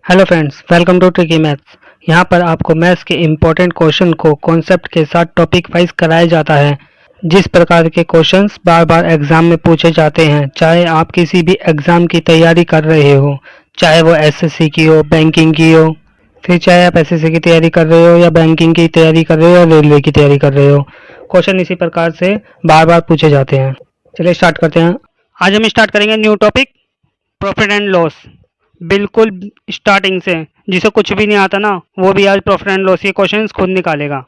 Hello friends, welcome to tricky maths. यहाँ पर आपको मैथ्स के इम्पोर्टेंट क्वेश्चन को कॉन्सेप्ट के साथ टॉपिक वाइज कराया जाता है। जिस प्रकार के क्वेश्चंस बार बार एग्जाम में पूछे जाते हैं, चाहे आप किसी भी एग्जाम की तैयारी कर रहे हो, चाहे वो एसएससी की हो, बैंकिंग की हो, फिर चाहे आप एसएससी की तैयारी कर रहे हो या बैंकिंग की तैयारी कर रहे हो या रेलवे की तैयारी कर रहे हो, क्वेश्चन इसी प्रकार से बार बार पूछे जाते हैं। चलिए स्टार्ट करते हैं। आज हम स्टार्ट करेंगे new topic, profit and loss. बिल्कुल स्टार्टिंग से, जिसे कुछ भी नहीं आता ना, वो भी आज प्रॉफिट एंड लॉस के क्वेश्चंस खुद निकालेगा।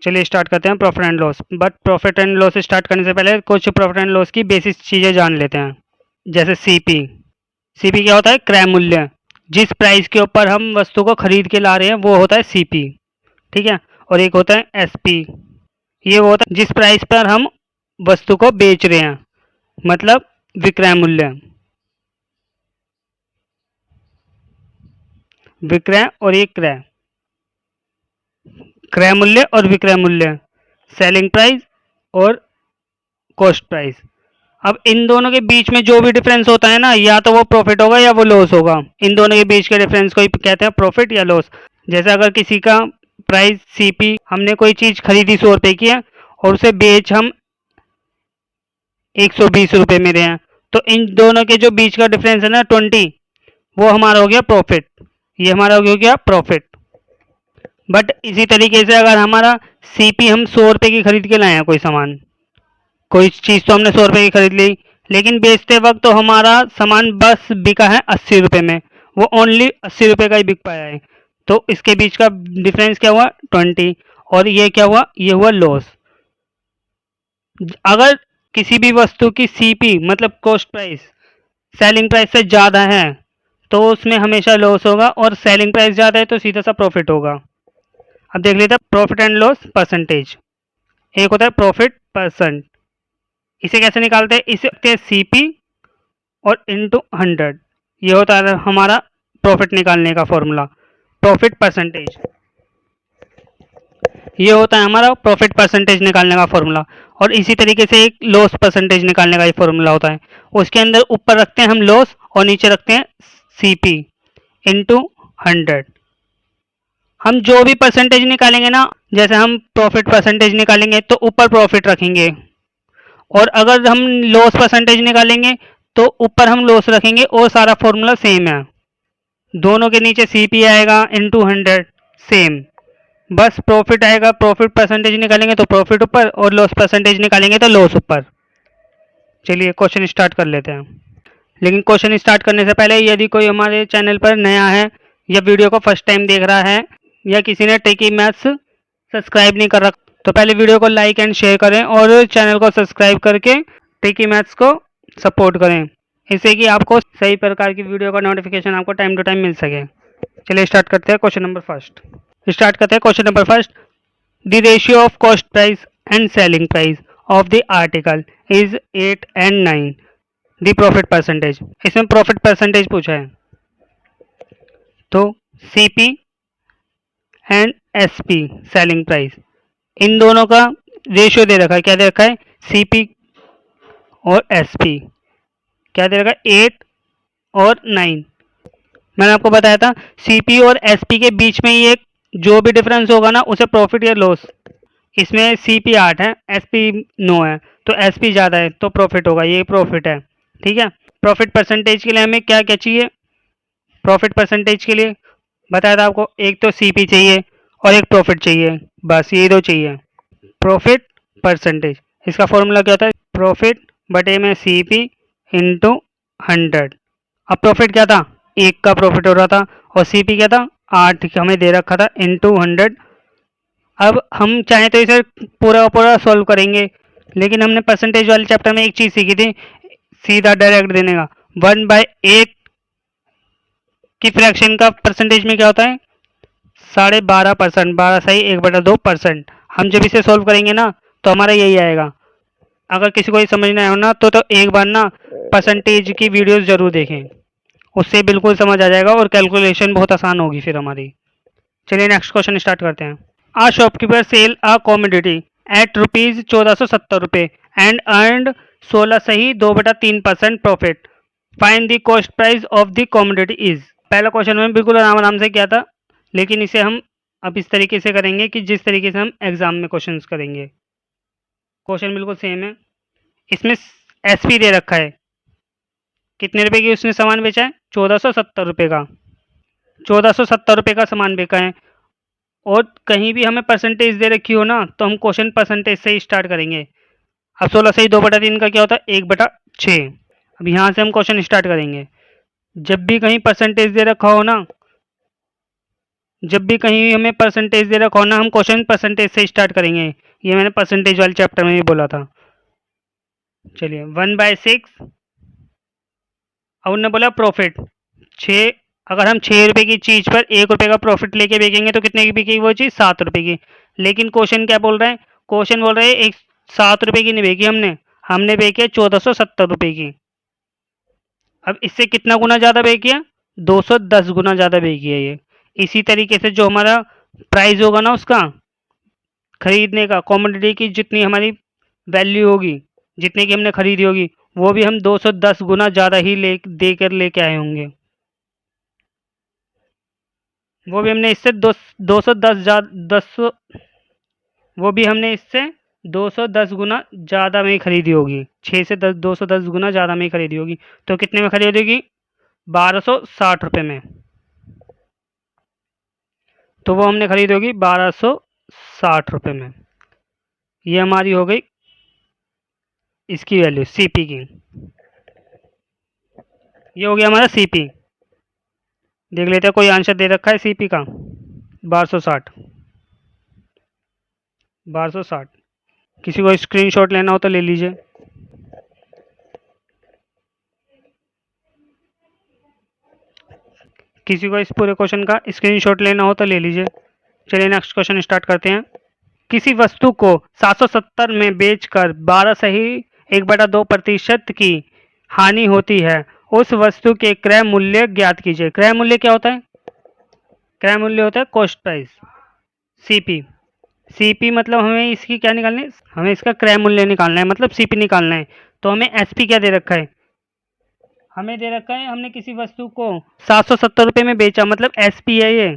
चलिए स्टार्ट करते हैं profit and loss. But profit and loss start करने से पहले कुछ प्रॉफिट एंड लॉस की बेसिक चीज़ें जान लेते हैं। जैसे सीपी। सीपी क्या होता है? क्रय मूल्य। जिस प्राइस के ऊपर हम वस्तु को खरीद के ला रहे हैं वो होता है सीपी। ठीक है। और एक होता है एसपी। ये वो होता है जिस प्राइस पर हम वस्तु को बेच रहे हैं, मतलब विक्रय मूल्य। विक्रय और ये क्रय। क्रय मूल्य और विक्रय मूल्य, सेलिंग प्राइस और कॉस्ट प्राइस। अब इन दोनों के बीच में जो भी डिफरेंस होता है ना, या तो वो प्रॉफिट होगा या वो लॉस होगा। इन दोनों के बीच के डिफरेंस को ही कहते हैं प्रॉफिट या लॉस। जैसे अगर किसी का प्राइस सीपी, हमने कोई चीज खरीदी 100 रुपए की है और उसे बेच हम 120 रुपए में रहे हैं, तो इन दोनों के जो बीच का डिफरेंस है ना 20, वो हमारा हो गया प्रॉफिट। ये हमारा हो गया प्रॉफिट। बट इसी तरीके से अगर हमारा सीपी हम 100 रुपए की खरीद के लाए हैं, कोई सामान, कोई चीज़ तो हमने 100 रुपए की खरीद ली, लेकिन बेचते वक्त तो हमारा सामान बस बिका है 80 रुपए में, वो ओनली 80 रुपए का ही बिक पाया है, तो इसके बीच का डिफरेंस क्या हुआ? 20। और ये क्या हुआ? ये हुआ लॉस। अगर किसी भी वस्तु की सीपी मतलब कॉस्ट प्राइस सेलिंग प्राइस से ज़्यादा है तो उसमें हमेशा लॉस होगा, और सेलिंग प्राइस ज़्यादा है तो सीधा सा प्रॉफिट होगा। अब देख लेते हैं प्रॉफिट एंड लॉस परसेंटेज। एक होता है प्रॉफिट परसेंट। इसे कैसे निकालते हैं? इसे सीपी और इंटू 100। ये होता है हमारा प्रॉफिट निकालने का फॉर्मूला, प्रॉफिट परसेंटेज। ये होता है हमारा प्रॉफिट परसेंटेज निकालने का फॉर्मूला। और इसी तरीके से एक लॉस परसेंटेज निकालने का ही फॉर्मूला होता है। उसके अंदर ऊपर रखते हैं हम लॉस और नीचे रखते हैं सीपी इंटू 100। हम जो भी परसेंटेज निकालेंगे ना, जैसे हम प्रॉफिट परसेंटेज निकालेंगे तो ऊपर प्रॉफिट रखेंगे, और अगर हम लॉस परसेंटेज निकालेंगे तो ऊपर हम लॉस रखेंगे, और सारा फॉर्मूला सेम है। दोनों के नीचे सीपी आएगा इंटू 100, सेम। बस प्रॉफिट आएगा, प्रॉफिट परसेंटेज निकालेंगे तो प्रॉफिट ऊपर, और लॉस परसेंटेज निकालेंगे तो लॉस ऊपर। चलिए क्वेश्चन स्टार्ट कर लेते हैं। लेकिन क्वेश्चन स्टार्ट करने से पहले, यदि कोई हमारे चैनल पर नया है या वीडियो को फर्स्ट टाइम देख रहा है, या किसी ने ट्रिकी मैथ्स सब्सक्राइब नहीं कर रखा, तो पहले वीडियो को लाइक एंड शेयर करें और चैनल को सब्सक्राइब करके ट्रिकी मैथ्स को सपोर्ट करें, इससे कि आपको सही प्रकार की वीडियो का नोटिफिकेशन आपको टाइम टू टाइम मिल सके। चलिए स्टार्ट करते हैं क्वेश्चन नंबर फर्स्ट। स्टार्ट करते हैं question number first. The ratio of cost price and selling price of the article is 8 and 9। The profit percentage. इसमें प्रॉफिट परसेंटेज पूछा है, तो CP and SP selling price, इन दोनों का रेशियो दे रखा है। क्या दे रखा है? सीपी और एसपी। क्या दे रखा है? 8 और 9। मैंने आपको बताया था सीपी और एसपी के बीच में ये जो भी डिफरेंस होगा ना, उसे प्रॉफिट या लॉस। इसमें सीपी 8 है, एसपी 9 है, तो एसपी ज़्यादा है तो प्रॉफिट होगा, ये प्रॉफिट है। ठीक है। प्रॉफिट परसेंटेज के लिए हमें क्या क्या चाहिए? प्रॉफिट परसेंटेज के लिए बताया था आपको, एक तो सीपी चाहिए और एक प्रॉफिट चाहिए, बस ये दो चाहिए। प्रॉफिट परसेंटेज, इसका फॉर्मूला क्या होता है? प्रॉफिट बटे में सीपी इंटू 100। अब प्रॉफिट क्या था? 1 का प्रॉफिट हो रहा था, और सीपी क्या था? 8 हमें दे रखा था, इंटू 100। अब हम चाहें तो इसे पूरा पूरा सॉल्व करेंगे, लेकिन हमने परसेंटेज वाले चैप्टर में एक चीज़ सीखी थी, सीधा डायरेक्ट देने का। 1/8 की फ्रैक्शन का परसेंटेज में क्या होता है? 12.5%। 12 सही 1/2%। हम जब इसे सॉल्व करेंगे ना, तो हमारा यही आएगा। अगर किसी को ये समझना है ना, तो एक बार ना परसेंटेज की वीडियोस जरूर देखें, उससे बिल्कुल समझ आ जाएगा और कैलकुलेशन बहुत आसान होगी फिर हमारी। चलिए नेक्स्ट क्वेश्चन स्टार्ट करते हैं। A shopkeeper sell a commodity at rupees 1470 and earned 16 सही 2/3% profit. Find the cost price of the commodity is. पहला क्वेश्चन में बिल्कुल आराम आराम से किया था, लेकिन इसे हम अब इस तरीके से करेंगे कि जिस तरीके से हम एग्जाम में क्वेश्चंस करेंगे। क्वेश्चन बिल्कुल सेम है। इसमें एसपी दे रखा है, कितने रुपए की उसने सामान बेचा है, 1470 रुपये का। 1470 रुपये का सामान बेचा है, और कहीं भी हमें परसेंटेज दे रखी हो ना, तो हम क्वेश्चन परसेंटेज से ही स्टार्ट करेंगे। अब 16 से ही 2/3 का क्या होता है, 1/6। अब यहाँ से हम क्वेश्चन स्टार्ट करेंगे। जब भी कहीं परसेंटेज दे रखा हो ना, जब भी कहीं हमें परसेंटेज दे रखा हो ना, हम क्वेश्चन परसेंटेज से स्टार्ट करेंगे। ये मैंने परसेंटेज वाले चैप्टर में भी बोला था। चलिए 1/6। अब उन्होंने बोला प्रॉफिट 6। अगर हम 6 रुपये की चीज़ पर 1 रुपये का प्रॉफिट लेके बेचेंगे तो कितने की बिकेगी वो चीज़, 7 रुपये की। लेकिन क्वेश्चन क्या बोल रहे हैं, क्वेश्चन बोल रहे हैं एक 7 रुपये की नहीं बेची हमने, हमने बेची है 1470 रुपये की। अब इससे कितना गुना ज़्यादा बेची है, 210 गुना ज़्यादा बेची है ये। इसी तरीके से जो हमारा प्राइस होगा ना उसका खरीदने का, कॉमोडिटी की जितनी हमारी वैल्यू होगी, जितने की हमने खरीदी होगी, वो भी हम 210 गुना ज़्यादा ही देकर लेके आए होंगे। वो भी हमने इससे 210 वो भी हमने इससे 210 गुना ज़्यादा में ही खरीदी होगी। 6 से 210 गुना ज़्यादा में ही खरीदी होगी। तो कितने में खरीदी होगी, 1260 रुपये में। तो वो हमने खरीदी होगी 1260 रुपये में। ये हमारी हो गई इसकी वैल्यू सीपी की। ये हो गया हमारा सीपी। देख लेते हैं कोई आंसर दे रखा है सीपी का। 1260। 1260। किसी को स्क्रीनशॉट लेना हो तो ले लीजिए। किसी को इस पूरे क्वेश्चन का स्क्रीनशॉट लेना हो तो ले लीजिए। चलिए नेक्स्ट क्वेश्चन स्टार्ट करते हैं। किसी वस्तु को 770 में बेचकर 12 सही 1/2% की हानि होती है, उस वस्तु के क्रय मूल्य ज्ञात कीजिए। क्रय मूल्य क्या होता है, क्रय मूल्य होता है कॉस्ट प्राइस, सीपी। सीपी मतलब हमें इसकी क्या निकालना है, हमें इसका क्रय मूल्य निकालना है, मतलब सीपी निकालना है। तो हमें एसपी क्या दे रखा है, हमें दे रखा है हमने किसी वस्तु को 770 रुपये में बेचा, मतलब एसपी है ये।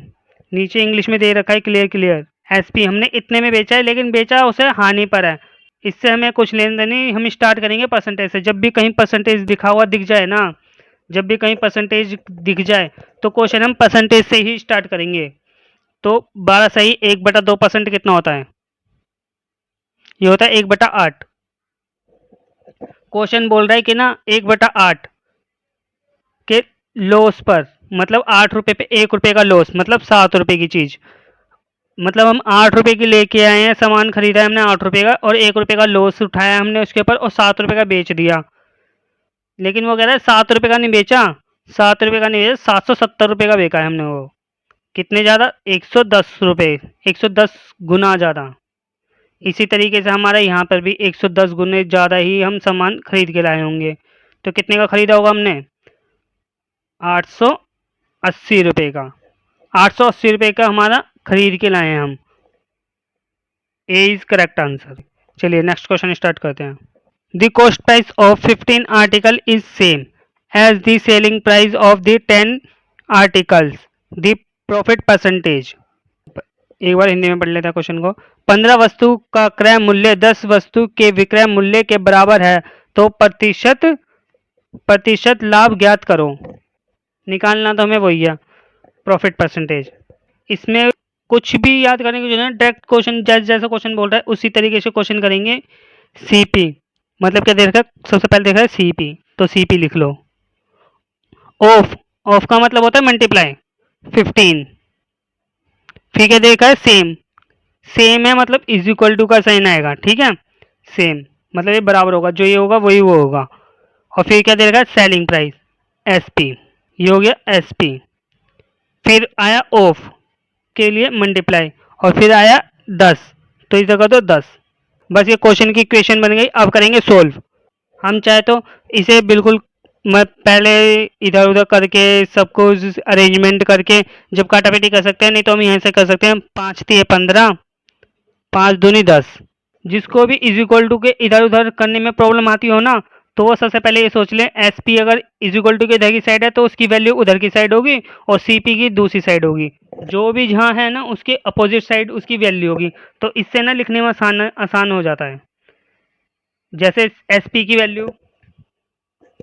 नीचे इंग्लिश में दे रखा है क्लियर क्लियर, एसपी हमने इतने में बेचा है, लेकिन बेचा उसे हानि पर है। इससे हमें कुछ लेन देन नहीं, हम स्टार्ट करेंगे परसेंटेज से। जब भी कहीं परसेंटेज दिखा हुआ दिख जाए ना, जब भी कहीं परसेंटेज दिख जाए तो क्वेश्चन हम परसेंटेज से ही स्टार्ट करेंगे। तो 12 सही 1/2% कितना होता है, ये होता है 1/8। क्वेश्चन बोल रहा है कि ना 1/8 के लॉस पर, मतलब 8 रुपये पे 1 रुपये का लॉस, मतलब 7 रुपये की चीज़। मतलब हम 8 रुपये की लेके आए हैं, सामान खरीदा है हमने 8 रुपये का, और 1 रुपये का लॉस उठाया हमने उसके ऊपर, और 7 रुपये का बेच दिया। लेकिन वो कह रहा है 7 रुपये का नहीं बेचा, 7 रुपये का नहीं बेचा, 770 रुपये का बेचा है हमने। वो कितने ज़्यादा, 110 रुपये, 110 गुना ज़्यादा। इसी तरीके से हमारा यहाँ पर भी 110 गुने ज़्यादा ही हम सामान खरीद के लाए होंगे। तो कितने का खरीदा होगा हमने, 880 रुपये का। 880 रुपये का हमारा खरीद के लाए हैं हम। A is correct answer. चलिए नेक्स्ट क्वेश्चन स्टार्ट करते हैं। The cost price of 15 article is same as the selling price of the 10 articles, the profit percentage. एक बार हिंदी में पढ़ लेते हैं क्वेश्चन को। 15 वस्तु का क्रय मूल्य 10 वस्तु के विक्रय मूल्य के बराबर है, तो प्रतिशत लाभ ज्ञात करो। निकालना तो हमें वही है, प्रॉफिट परसेंटेज। इसमें कुछ भी याद करने की जो है, डायरेक्ट क्वेश्चन जैसा क्वेश्चन बोल रहा है उसी तरीके से क्वेश्चन करेंगे। सीपी मतलब क्या दे रखा है, सबसे पहले देख रहा है सीपी, तो सीपी लिख लो। ऑफ, ऑफ का मतलब होता है मल्टीप्लाई 15। फिर क्या देखा है, सेम, सेम है मतलब इज इक्वल टू का साइन आएगा, ठीक है। सेम मतलब ये बराबर होगा, जो ये होगा वही वो होगा। और फिर क्या दे रखा है, सेलिंग प्राइस एसपी, ये हो गया एसपी। फिर आया ऑफ के लिए मल्टीप्लाई, और फिर आया 10, तो इस जगह तो 10। बस ये क्वेश्चन की इक्वेशन बन गई। अब करेंगे सोल्व। हम चाहे तो इसे बिल्कुल मैं पहले इधर उधर करके सब कुछ अरेंजमेंट करके जब काटापीटी कर सकते हैं, नहीं तो हम यहाँ से कर सकते हैं। 5 3 15, 5 दूनी 10। जिसको भी इज इक्वल टू के इधर उधर करने में प्रॉब्लम आती हो ना, तो वो सबसे पहले ये सोच लें एस पी अगर इज इक्वल टू के इधर की साइड है तो उसकी वैल्यू उधर की साइड होगी और सी पी की दूसरी साइड होगी। जो भी जहाँ है ना उसके अपोजिट साइड उसकी वैल्यू होगी। तो इससे ना लिखने में आसान आसान हो जाता है। जैसे एस पी की वैल्यू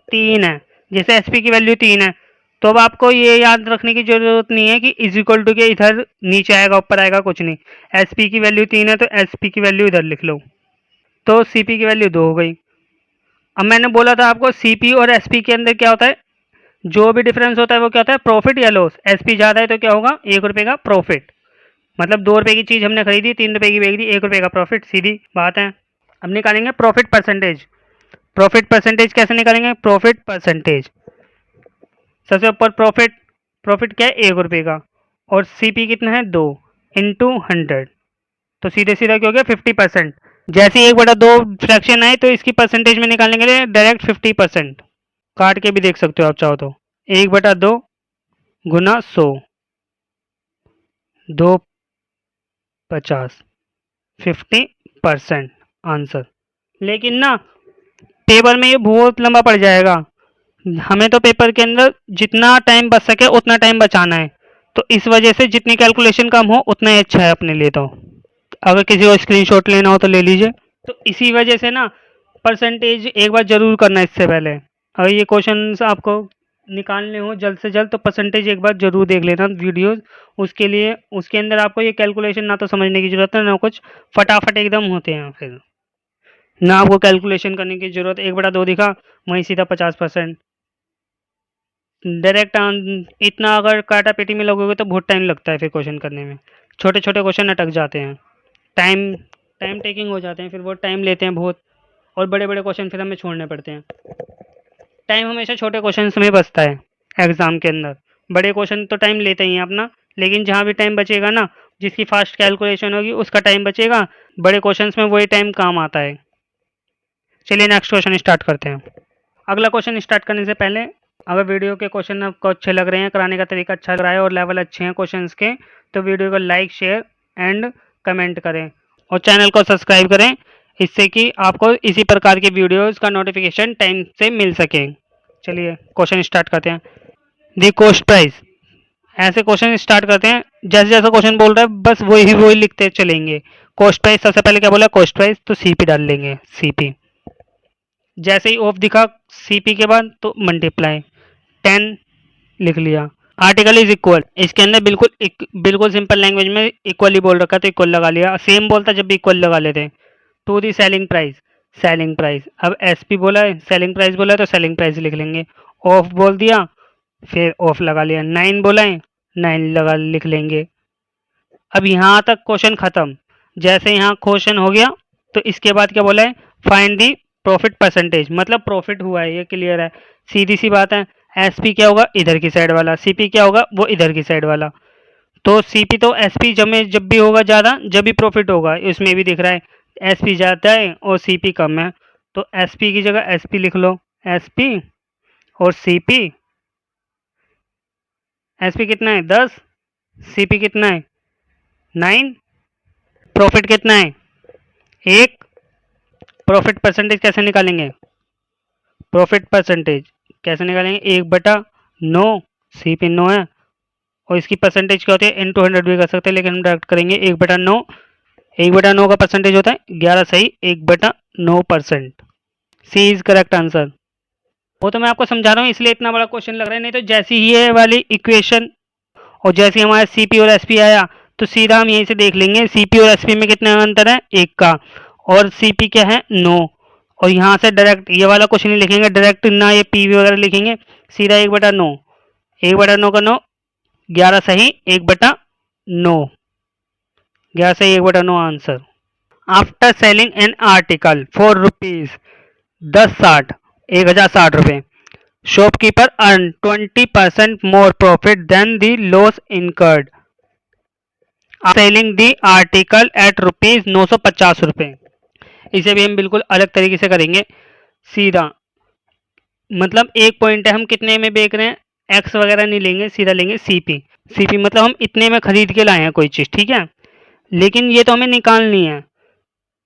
3 है, जैसे एस पी की वैल्यू 3 है तो अब आपको ये याद रखने की जरूरत नहीं है कि इज इक्वल टू के इधर नीचे आएगा ऊपर आएगा, कुछ नहीं। एस पी की वैल्यू 3 है तो एस पी की वैल्यू इधर लिख लो, तो सी पी की वैल्यू 2 हो गई। अब मैंने बोला था आपको सी पी और एस पी के अंदर क्या होता है, जो भी डिफरेंस होता है वो क्या होता है, प्रॉफिट या लॉस। एस पी ज़्यादा है तो क्या होगा, 1 रुपये का प्रॉफिट। मतलब 2 रुपये की चीज़ हमने खरीदी, 3 रुपये की बेच दी, 1 रुपये का प्रॉफिट, सीधी बात है। अब निकालेंगे प्रॉफिट परसेंटेज। प्रॉफिट परसेंटेज कैसे निकालेंगे, प्रॉफिट परसेंटेज सबसे ऊपर प्रॉफिट, प्रॉफिट क्या है 1 रुपये का, और सी पी कितना है 2 इंटू 100, तो सीधे सीधा क्या हो गया 50%। जैसे 1/2 फ्रैक्शन आए तो इसकी परसेंटेज में निकालने के लिए डायरेक्ट 50% काट के भी देख सकते हो आप चाहो तो। 1/2 गुना 100, 250, 50% आंसर। लेकिन ना पेपर में ये बहुत लंबा पड़ जाएगा, हमें तो पेपर के अंदर जितना टाइम बच सके उतना टाइम बचाना है। तो इस वजह से जितनी कैलकुलेशन कम हो उतना ही अच्छा है अपने लिए। तो अगर किसी को स्क्रीनशॉट लेना हो तो ले लीजिए। तो इसी वजह से ना परसेंटेज एक बार ज़रूर करना इससे पहले। अगर ये क्वेश्चंस आपको निकालने हो जल्द से जल्द तो परसेंटेज एक बार ज़रूर देख लेना वीडियोस। उसके लिए उसके अंदर आपको ये कैलकुलेशन ना तो समझने की ज़रूरत है ना कुछ, फटाफट एकदम होते हैं फिर ना आपको कैलकुलेशन करने की ज़रूरत। 1/2 दिखा वहीं सीधा 50%। डायरेक्ट इतना अगर काटा पेटी में लगोगे तो बहुत टाइम लगता है फिर क्वेश्चन करने में। छोटे छोटे क्वेश्चन अटक जाते हैं, टाइम टाइम टेकिंग हो जाते हैं, फिर वो टाइम लेते हैं बहुत, और बड़े बड़े क्वेश्चन फिर हमें छोड़ने पड़ते हैं। टाइम हमेशा छोटे क्वेश्चन में बचता है एग्जाम के अंदर। बड़े क्वेश्चन तो टाइम लेते ही हैं अपना, लेकिन जहाँ भी टाइम बचेगा ना, जिसकी फास्ट कैलकुलेशन होगी उसका टाइम बचेगा, बड़े क्वेश्चन में वही टाइम काम आता है। चलिए नेक्स्ट क्वेश्चन स्टार्ट करते हैं। अगला क्वेश्चन स्टार्ट करने से पहले अगर वीडियो के क्वेश्चन आपको अच्छे लग रहे हैं, कराने का तरीका अच्छा लग रहा है और लेवल अच्छे हैं क्वेश्चंस के, तो वीडियो को लाइक शेयर एंड कमेंट करें और चैनल को सब्सक्राइब करें, इससे कि आपको इसी प्रकार के वीडियोस का नोटिफिकेशन टाइम से मिल सके। चलिए क्वेश्चन स्टार्ट करते हैं। दी कॉस्ट प्राइस, ऐसे क्वेश्चन स्टार्ट करते हैं जैसे जैसा क्वेश्चन बोल रहा है बस वही लिखते चलेंगे। कॉस्ट प्राइस सबसे पहले क्या बोला, कॉस्ट प्राइस, तो सीपी डाल लेंगे, सीपी। जैसे ही ऑफ दिखा सीपी के बाद तो मल्टीप्लाई 10 लिख लिया। आर्टिकल इज इक्वल, इसके अंदर बिल्कुल सिंपल लैंग्वेज में इक्वल ही बोल रखा तो इक्वल लगा लिया। सेम बोलता जब भी इक्वल लगा लेते। To the selling price, selling price. अब एसपी बोला है, सेलिंग प्राइस बोला है तो सेलिंग प्राइस लिख लेंगे। ऑफ बोल दिया फिर ऑफ लगा लिया। 9 बोला है 9 लगा लिख लेंगे। अब यहाँ तक क्वेश्चन खत्म। जैसे यहाँ क्वेश्चन हो गया तो इसके बाद क्या बोला है, फाइंड दी प्रॉफिट परसेंटेज, मतलब प्रॉफिट हुआ है ये क्लियर है, सीधी सी बात है। एसपी क्या होगा, इधर की साइड वाला। सीपी क्या होगा, वो इधर की साइड वाला। तो सीपी तो एसपी जब भी होगा ज़्यादा जब भी प्रॉफिट होगा, इसमें भी दिख रहा है एसपी ज़्यादा है और सीपी कम है, तो एसपी की जगह एसपी लिख लो, एसपी और सीपी। एसपी कितना है 10, सीपी कितना है 9, प्रॉफिट कितना है 1। प्रॉफिट परसेंटेज कैसे निकालेंगे, प्रॉफिट परसेंटेज कैसे निकालेंगे, 1/9, सीपी 9 है और इसकी परसेंटेज क्या होती है, इंटू 100 भी कर सकते हैं, लेकिन हम डायरेक्ट करेंगे 1/9। 1/9 का परसेंटेज होता है 11, सही 1/9%। सी इज करेक्ट आंसर। वो तो मैं आपको समझा रहा हूँ इसलिए इतना बड़ा क्वेश्चन लग रहा है, नहीं तो जैसी ही ये वाली इक्वेशन और जैसे हमारा सीपी और एसपी आया तो सीधा हम यहीं से देख लेंगे सीपी और एसपी में कितना अंतर है, 1 का, और सीपी क्या है 9। और यहाँ से डायरेक्ट ये वाला क्वेश्चन नहीं लिखेंगे, डायरेक्ट ना ये पीवी वगैरह लिखेंगे, सीधा 1/9, 1/9 का 9, 11 सही 1/9, 11 सही 1/9 answer. After selling an article for rupees 1060, 1060 रुपये, shopkeeper earn 20% more profit than the loss incurred selling the article at rupees 950 रुपये। इसे भी हम बिल्कुल अलग तरीके से करेंगे, सीधा मतलब एक पॉइंट है हम कितने में बेच रहे हैं, एक्स वगैरह नहीं लेंगे, सीधा लेंगे सीपी। सीपी मतलब हम इतने में खरीद के लाए हैं कोई चीज़, ठीक है, लेकिन ये तो हमें निकालनी है।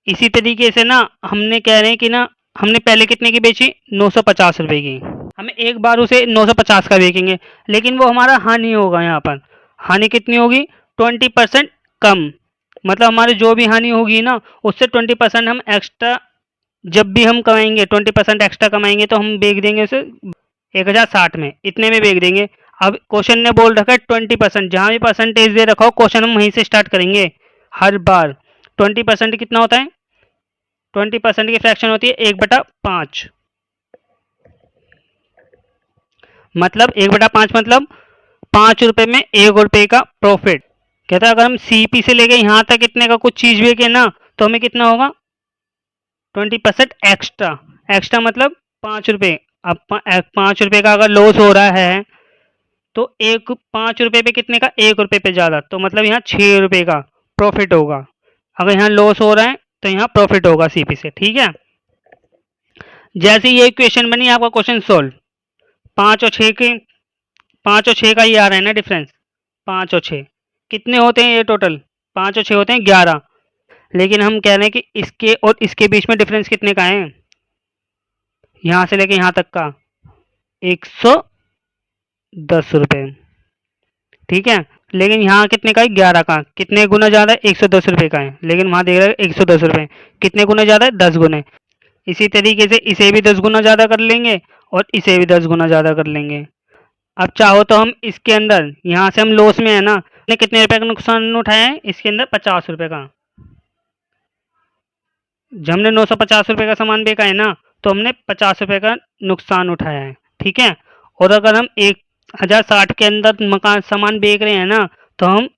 इसी तरीके से ना हमने कह रहे हैं कि ना हमने पहले कितने की बेची, 950 रुपये की। हमें एक बार उसे 950 का बेचेंगे, लेकिन वो हमारा हानि होगा। यहाँ पर हानि कितनी होगी, 20% कम। मतलब हमारी जो भी हानि होगी ना, उससे 20% हम एक्स्ट्रा, जब भी हम कमाएंगे 20% एक्स्ट्रा कमाएंगे तो हम बेच देंगे उसे 1060 में, इतने में बेच देंगे। अब क्वेश्चन ने बोल रखा है 20%, जहाँ भी परसेंटेज दे रखा हो क्वेश्चन हम वहीं से स्टार्ट करेंगे हर बार। 20% कितना होता है, 20% की फ्रैक्शन होती है 1/5। मतलब 1/5 मतलब 5 रुपए में 1 रुपए का प्रॉफिट। कहता है अगर हम सीपी से लेके यहाँ तक कितने का कुछ चीज बेचे ना, तो हमें कितना होगा, 20% एक्स्ट्रा। एक्स्ट्रा मतलब 5 रुपए। अब 5 रुपए का अगर लॉस हो रहा है, तो 5 रुपए पे कितने का, 1 रुपए पे ज्यादा, तो मतलब यहाँ 6 रुपए का प्रॉफिट होगा। अगर यहाँ लॉस हो रहा है तो यहाँ प्रॉफिट होगा सीपी से। ठीक है, जैसे ये इक्वेशन बनी आपका क्वेश्चन सोल्व। 5 और 6 के, 5 और 6 का ये आ रहा है ना डिफरेंस, 5 और 6 कितने होते हैं, ये टोटल 5 और 6 होते हैं 11। लेकिन हम कह रहे हैं कि इसके और इसके बीच में डिफरेंस कितने का है, यहाँ से लेके यहाँ तक का 110 रुपये। ठीक है, लेकिन यहाँ कितने का है, 11 का। कितने गुना ज़्यादा है, 110 रुपये का है, लेकिन वहाँ देख रहे हैं 110 रुपये। कितने गुना ज़्यादा है, 10 गुने। इसी तरीके से इसे भी 10 गुना ज़्यादा कर लेंगे और इसे भी 10 गुना ज़्यादा कर लेंगे। अब चाहो तो हम इसके अंदर, यहाँ से हम लॉस में है ना, ने कितने रुपए का नुकसान उठाया है, इसके अंदर 50 रुपये का। जब हमने 950 रुपये का सामान बेचा है ना, तो हमने 50 रुपये का नुकसान उठाया है। ठीक है, और अगर हम 1060 के अंदर मकान सामान बेच रहे हैं ना, तो हम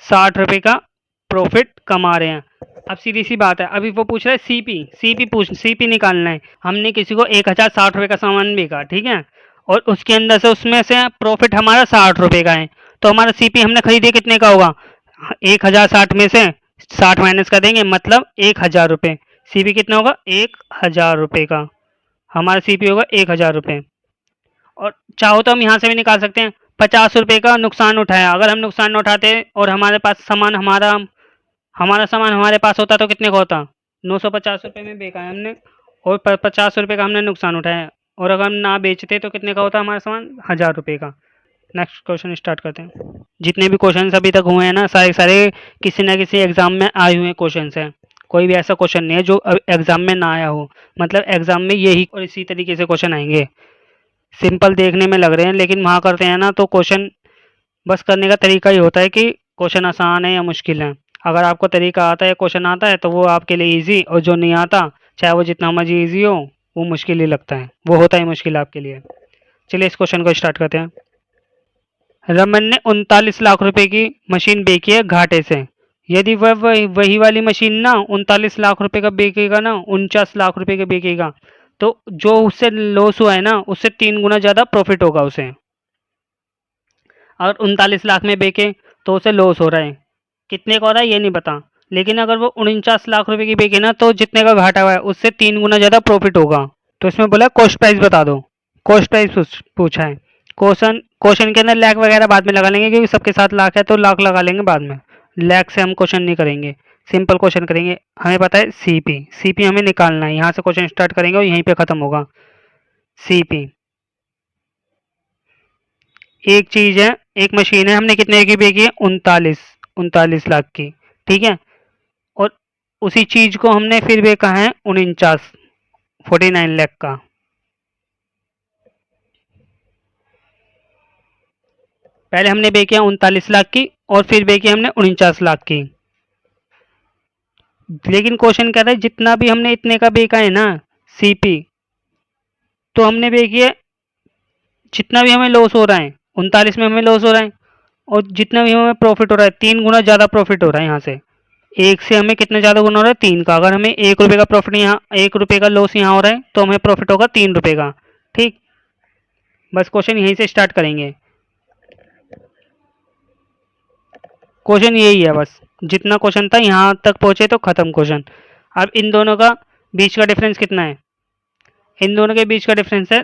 60 रुपये का प्रॉफिट कमा रहे हैं। अब सीधी सी बात है, अभी वो पूछ रहा है सीपी निकालना है। हमने किसी को 1060 रुपये का सामान बेचा, ठीक है, और उसके अंदर से उसमें से प्रॉफिट हमारा 60 रुपये का है, तो हमारा सीपी हमने खरीदे कितने का होगा, 1060 में से 60 माइनस कर देंगे, मतलब 1000 रुपये। सीपी कितना होगा, 1000 रुपये का हमारा सीपी होगा 1000 रुपये। और चाहो तो हम यहाँ से भी निकाल सकते हैं, 50 रुपये का नुकसान उठाया। अगर हम नुकसान न उठाते और हमारे पास सामान हमारा हमारा सामान हमारे पास होता तो कितने का होता, 950 रुपये में बेचा है हमने, और 50 रुपये का हमने नुकसान उठाया, और अगर हम ना बेचते तो कितने का होता हमारा सामान, 1000 रुपये का। नेक्स्ट क्वेश्चन स्टार्ट करते हैं। जितने भी क्वेश्चन अभी तक हुए हैं ना, सारे सारे किसी ना किसी एग्जाम में आए हुए क्वेश्चन हैं। कोई भी ऐसा क्वेश्चन नहीं है जो एग्जाम में ना आया हो। मतलब एग्जाम में यही और इसी तरीके से क्वेश्चन आएंगे। सिंपल देखने में लग रहे हैं, लेकिन वहाँ करते हैं ना तो क्वेश्चन बस करने का तरीका ही होता है कि क्वेश्चन आसान है या मुश्किल है। अगर आपको तरीका आता है, क्वेश्चन आता है, तो वो आपके लिए ईजी, और जो नहीं आता, चाहे वो जितना मर्जी ईजी हो, वो मुश्किल ही लगता है, वो होता ही मुश्किल आपके लिए। चलिए इस क्वेश्चन को स्टार्ट करते हैं। रमन ने 39 लाख रुपए की मशीन बेची है घाटे से। यदि वह वही वाली मशीन ना 39 लाख रुपए का बेचेगा ना, 49 लाख रुपए का बेचेगा, तो जो उससे लॉस हुआ है ना, उससे 3 गुना ज्यादा प्रॉफिट होगा उसे। अगर 39 लाख में बेचे तो उसे लॉस हो रहा है, कितने का हो रहा है ये नहीं पता, लेकिन अगर वो 49 लाख रुपए की बेचे ना, तो जितने का घाटा हुआ है उससे 3 गुना ज्यादा प्रॉफिट होगा। तो इसमें बोला कॉस्ट प्राइस बता दो। कॉस्ट प्राइस पूछा है। क्वेश्चन क्वेश्चन के अंदर लाख वगैरह बाद में लगा लेंगे, क्योंकि सबके साथ लाख है तो लाख लगा लेंगे बाद में। लाख से हम क्वेश्चन नहीं करेंगे, सिंपल क्वेश्चन करेंगे। हमें पता है सीपी, सीपी हमें निकालना है। यहाँ से क्वेश्चन स्टार्ट करेंगे और यहीं पे खत्म होगा। सीपी एक चीज है, एक मशीन है, हमने कितने की बेची है, 39 लाख की। ठीक है, और उसी चीज को हमने फिर बेचा है 49 लाख का। पहले हमने बेची है 39 लाख की, और फिर बेची हमने 49 लाख की। लेकिन क्वेश्चन कह रहा है जितना भी हमने इतने का बेचा है ना सीपी, तो हमने बेची है जितना भी हमें लॉस हो रहा है, 39 में हमें लॉस हो रहा है, और जितना भी हमें प्रॉफिट हो रहा है 3 गुना ज्यादा प्रॉफिट हो रहा है। यहाँ से एक से हमें कितना ज्यादा गुना हो रहा है, 3 का। अगर हमें 1 रुपए का प्रॉफिट यहाँ, 1 रुपए का लॉस यहाँ हो रहा है, तो हमें प्रॉफिट होगा 3 रुपए का। ठीक, बस क्वेश्चन यहीं से स्टार्ट करेंगे। क्वेश्चन यही है, बस जितना क्वेश्चन था यहाँ तक पहुंचे तो खत्म क्वेश्चन। अब इन दोनों का बीच का डिफरेंस कितना है, इन दोनों के बीच का डिफरेंस है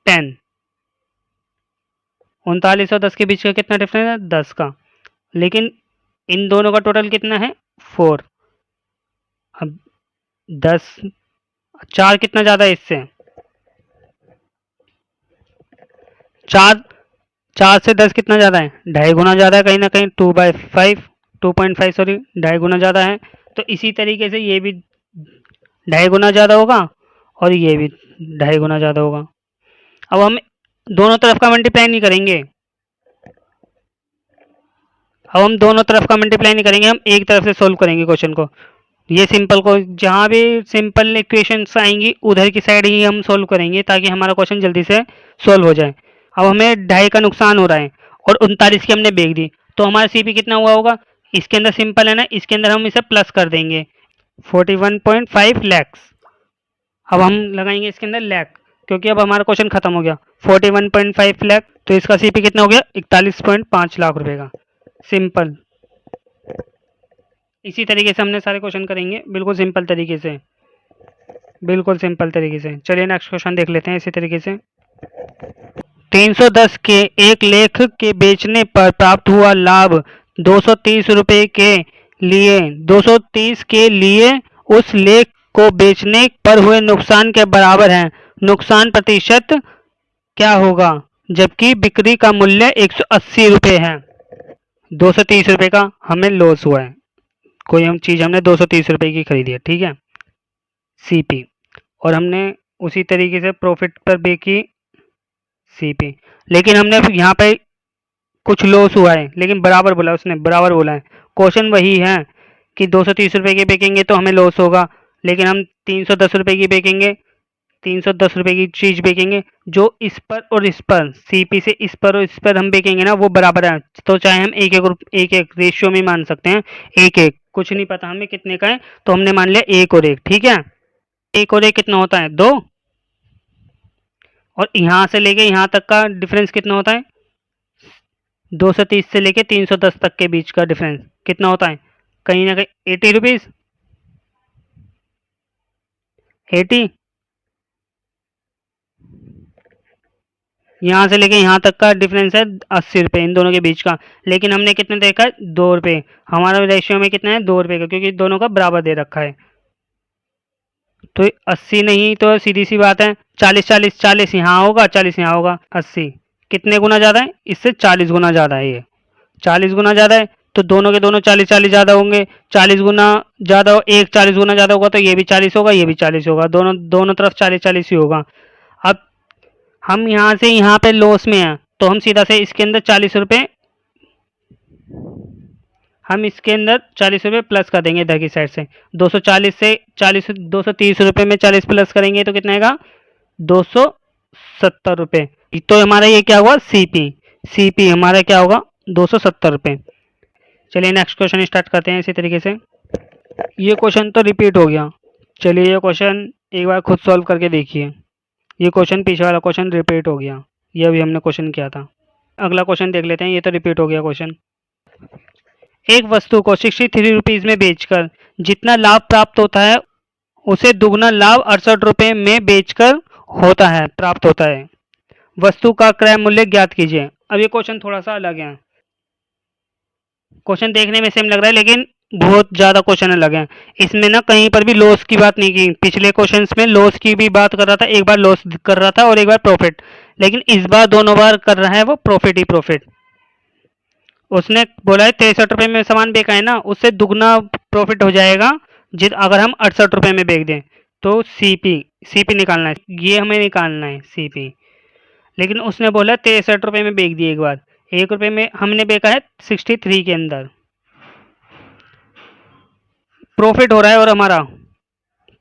10। 39 और 10 के बीच का कितना डिफरेंस है, 10 का। लेकिन इन दोनों का टोटल कितना है, 4। अब 10 4 कितना ज़्यादा है इससे? 4 4 से 10 कितना ज़्यादा है? 2.5 गुना ज़्यादा है कहीं ना कहीं, 2/5 2.5 सॉरी 2.5 गुना ज़्यादा है। तो इसी तरीके से ये भी 2.5 गुना ज़्यादा होगा और ये भी 2.5 गुना ज़्यादा होगा। अब हम दोनों तरफ का मल्टीप्लाई नहीं करेंगे, अब हम दोनों तरफ का मल्टीप्लाई नहीं करेंगे, हम एक तरफ से सोल्व करेंगे क्वेश्चन को। ये सिंपल को जहाँ भी सिंपल इक्वेशंस आएंगी उधर की साइड ही हम सोल्व करेंगे ताकि हमारा क्वेश्चन जल्दी से सोल्व हो जाए। अब हमें 2.5 का नुकसान हो रहा है और 39 की हमने बेच दी, तो हमारा सीपी कितना हुआ होगा? इसके अंदर सिंपल है ना, इसके अंदर हम इसे प्लस कर देंगे, 41.5 लैक्स। अब हम लगाएंगे इसके अंदर लैख, क्योंकि अब हमारा क्वेश्चन खत्म हो गया। 41.5 लैख, तो इसका सीपी कितना हो गया? 41.5 लाख रुपए का। सिंपल। इसी तरीके से हमने सारे क्वेश्चन करेंगे, बिल्कुल सिंपल तरीके से, बिल्कुल सिंपल तरीके से। चलिए नेक्स्ट क्वेश्चन देख लेते हैं इसी तरीके से। 310 के एक लेख के बेचने पर प्राप्त हुआ लाभ 230 रुपए के लिए 230 के लिए उस लेख को बेचने पर हुए नुकसान के बराबर है। नुकसान प्रतिशत क्या होगा जबकि बिक्री का मूल्य 180 रुपये है? 230 रुपये का हमें लॉस हुआ है, कोई हम चीज़ हमने 230 रुपये की खरीदी है, ठीक है, सीपी, और हमने उसी तरीके से प्रॉफिट पर बेची सीपी, लेकिन हमने यहाँ पे कुछ लॉस हुआ है, लेकिन बराबर बोला, उसने बराबर बोला है। क्वेश्चन वही है कि 230 रुपये की बेचेंगे तो हमें लॉस होगा, लेकिन हम 310 रुपये की बेचेंगे, 310 रुपये की चीज़ बेचेंगे, जो इस पर और इस पर, सीपी से इस पर और इस पर हम बेचेंगे ना, वो बराबर है। तो चाहे हम एक एक रेशियो में मान सकते हैं, एक एक, कुछ नहीं पता हमें कितने का है, तो हमने मान लिया 1 और 1, ठीक है। 1 और 1 कितना होता है? 2, और यहाँ से लेके यहाँ तक का डिफरेंस कितना होता है? 230 से लेके 310 तक के बीच का डिफरेंस कितना होता है? कहीं ना कहीं 80 रुपीज़, 80, यहाँ से लेके यहाँ तक का डिफरेंस है 80 रुपये इन दोनों के बीच का, लेकिन हमने कितने देखा है? 2 रुपये। हमारा रेशियो में कितना है? 2 रुपये का, क्योंकि दोनों का बराबर दे रखा है। तो 80 नहीं, तो सीधी सी बात है 40 40, 40 यहाँ होगा, 40 यहाँ होगा, 80 कितने गुना ज़्यादा है? इससे 40 गुना ज़्यादा है, ये 40 गुना ज़्यादा है, तो दोनों के दोनों 40 40 ज़्यादा होंगे। 40 गुना ज़्यादा हो, एक 40 गुना ज़्यादा होगा तो ये भी 40 होगा, ये भी 40 होगा, दोनों दोनों तरफ 40 40 ही होगा। अब हम यहाँ से यहाँ पे लॉस में हैं, तो हम सीधा से इसके अंदर 40 रुपये, हम इसके अंदर 40 रुपये प्लस कर देंगे इधर की साइड से। 240 से 40, 230 रुपये में 40 प्लस करेंगे तो कितना आएगा? 270 रुपये। तो हमारा ये क्या हुआ? सीपी, सीपी हमारा क्या होगा? 270 रुपये। चलिए नेक्स्ट क्वेश्चन स्टार्ट करते हैं इसी तरीके से। ये क्वेश्चन तो रिपीट हो गया, चलिए ये क्वेश्चन एक बार खुद सॉल्व करके देखिए। ये क्वेश्चन पीछे वाला क्वेश्चन रिपीट हो गया, ये अभी हमने क्वेश्चन किया था। अगला क्वेश्चन देख लेते हैं, ये तो रिपीट हो गया क्वेश्चन। एक वस्तु को 63 रुपीज़ में बेचकर जितना लाभ प्राप्त होता है उसे दुगना लाभ 68 रुपये में बेचकर होता है, प्राप्त होता है। वस्तु का क्रय मूल्य ज्ञात कीजिए। अब ये क्वेश्चन थोड़ा सा अलग है, क्वेश्चन देखने में सेम लग रहा है लेकिन बहुत ज़्यादा क्वेश्चन अलग है। इसमें ना कहीं पर भी लॉस की बात नहीं की, पिछले क्वेश्चंस में लॉस की भी बात कर रहा था, एक बार लॉस कर रहा था और एक बार प्रॉफिट, लेकिन इस बार दोनों बार कर रहा है वो प्रॉफिट ही प्रॉफिट। उसने बोला है 63 रुपये में सामान बेचा है ना, उससे दुगना प्रॉफिट हो जाएगा जित अगर हम 68 रुपये में बेच दें। तो सीपी, सीपी निकालना है, ये हमें निकालना है सीपी। लेकिन उसने बोला 63 रुपये में बेच दिए एक बार, 1 रुपये में हमने बेचा है 63 के अंदर, प्रॉफिट हो रहा है और हमारा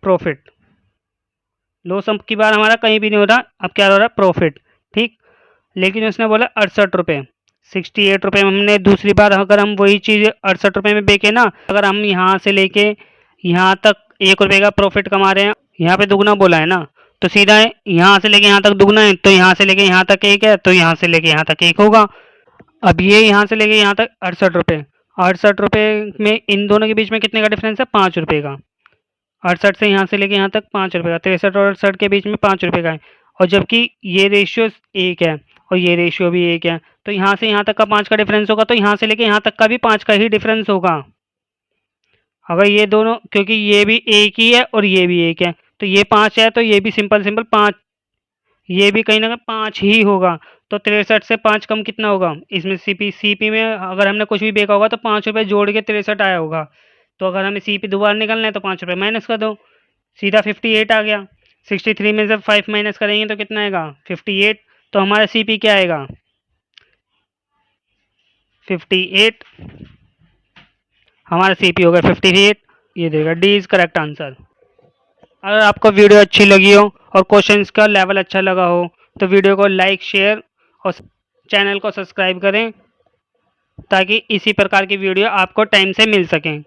प्रॉफिट, लॉस अब की बार हमारा कहीं भी नहीं हो रहा, अब क्या हो रहा है? प्रॉफिट, ठीक। लेकिन उसने बोला 68 रुपये, 68 रुपये में हमने दूसरी बार अगर हम वही चीज़ 68 रुपये में बेचे ना, अगर हम यहाँ से लेके यहाँ तक 1 रुपये का प्रॉफिट कमा रहे हैं, यहाँ पे दुगना बोला है ना, तो सीधा है यहाँ से लेके यहाँ तक दुगना है, तो यहाँ से लेके यहाँ तक 1 है, तो यहाँ से लेके यहाँ तक 1 होगा। अब ये यहाँ से लेके यहाँ तक 68 रुपये, 68 रुपये में इन दोनों के बीच में कितने का डिफरेंस है? 5 रुपये का। 68 से यहाँ से लेके यहाँ तक 5 रुपये का, 63 और 68 के बीच में 5 रुपये का है, और जबकि ये रेशियो 1 है और ये रेशियो भी 1 है, तो यहाँ से यहाँ तक का 5 का डिफरेंस होगा, तो यहाँ से लेके यहाँ तक का भी 5 का ही डिफरेंस होगा। अगर ये दोनों, क्योंकि ये भी 1 ही है और ये भी 1 है, तो ये 5 है, तो ये भी सिंपल सिंपल 5, ये भी कहीं ना कहीं 5 ही होगा। तो 63 से 5 कम कितना होगा इसमें? सीपी में अगर हमने कुछ भी बेचा होगा तो 5 रुपये जोड़ के 63 आया होगा। तो अगर हमें सीपी दोबारा निकालना है तो 5 रुपये माइनस कर दो, सीधा 58 आ गया। 63 में से 5 माइनस करेंगे तो कितना आएगा? 58। तो हमारा सीपी क्या आएगा? 58। हमारा सीपी होगा 58। ये देगा, डी इज करेक्ट आंसर। अगर आपको वीडियो अच्छी लगी हो और क्वेश्चंस का लेवल अच्छा लगा हो तो वीडियो को लाइक, शेयर और चैनल को सब्सक्राइब करें ताकि इसी प्रकार की वीडियो आपको टाइम से मिल सकें।